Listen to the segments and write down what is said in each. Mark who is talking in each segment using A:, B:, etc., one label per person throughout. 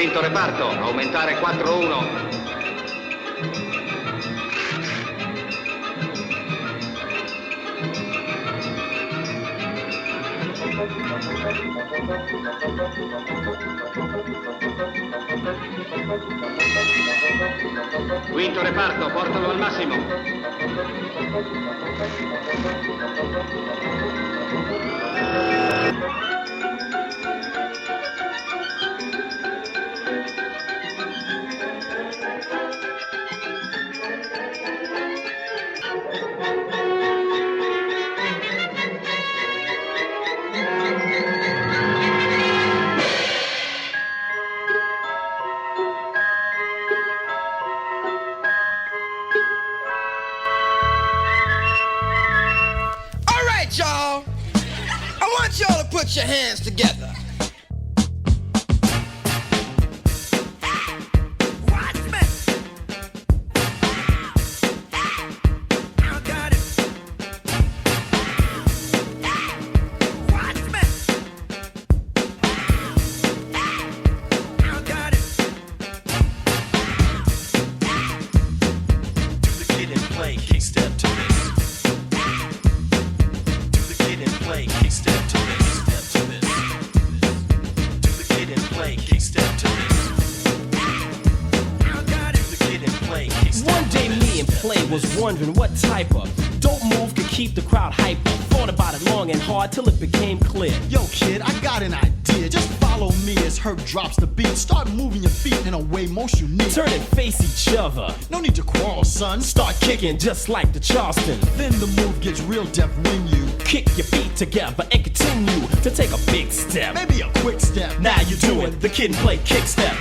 A: Quinto reparto, aumentare 4-1. Quinto reparto, portalo al massimo.
B: Y'all, I want y'all to put your hands together.
C: Was wondering what type of dope move could keep the crowd hyper. Thought about it long and hard till it became clear.
D: Yo kid, I got an idea. Just follow me as Herb drops the beat. Start moving your feet in a way most unique.
C: Turn and face each other.
D: No need to quarrel, son.
C: Start kicking just like the Charleston.
D: Then the move gets real depth when you
C: kick your feet together and continue to take a big step.
D: Maybe a quick step.
C: Now you're doing the Kid and Play kick step.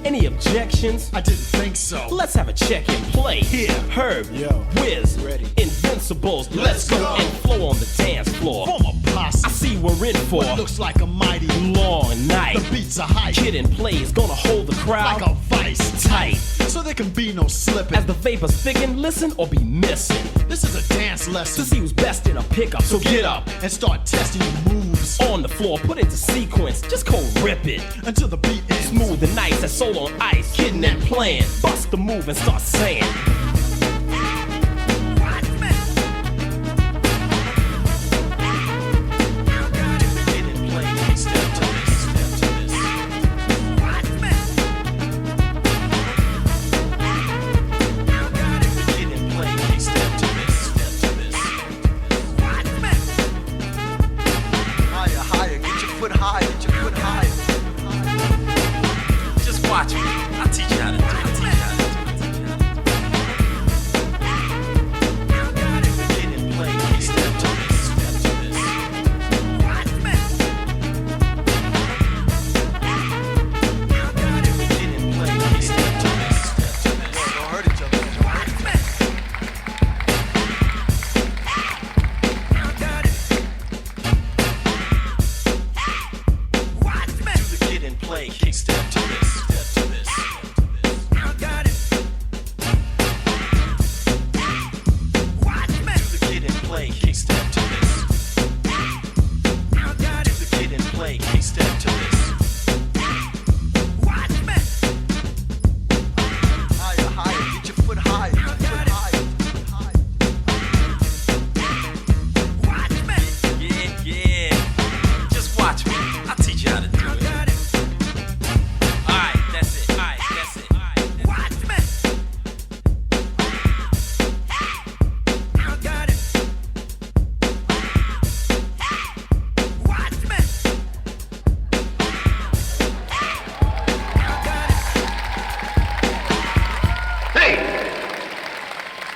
C: Any objections?
D: I didn't think so.
C: Let's have a check and play.
D: Here,
C: Herb,
D: yo,
C: Wiz,
D: ready,
C: Invincibles. Let's go and flow on the dance floor.
D: Form a posse.
C: I see we're in for
D: what looks like a mighty
C: long night.
D: The beats are high.
C: Kid and Play is gonna hold the crowd
D: like a vice
C: tight,
D: so there can be no slipping.
C: As the vapors thicken, listen or be missing.
D: This is a dance lesson
C: to see who's best in a pickup. So get up
D: and start testing your moves
C: on the floor. Put into sequence, just go rip it
D: until the beat ends.
C: Smooth and nice as soul on ice. Kidding and playing. Bust the move and start saying.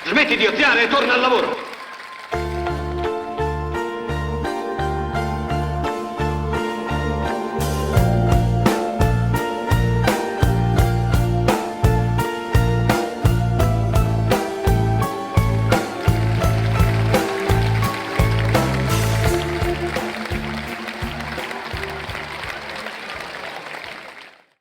A: Smetti di ozziare e torna al lavoro.